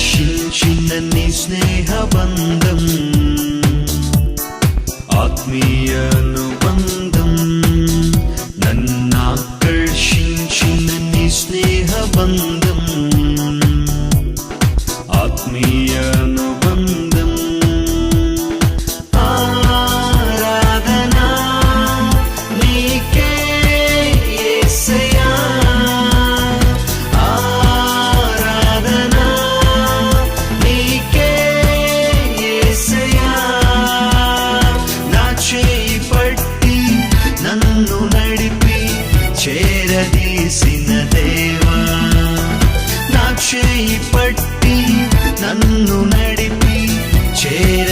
ఆకర్షించిన నీ స్నేహబంధం, ఆత్మీయ అనుబంధం, నన్నాకర్షించిన నీ స్నేహబంధం, ఆత్మీయ అనుబంధం. ఆరాధనా నీకే యేసయ్యా, ఆరాధనా నీకే యేసయ్యా. నా చేయి పట్టి నన్ను నడిపి చేరదీసిన దేవా, నా చేయి పట్టి నన్ను నడిపి చేర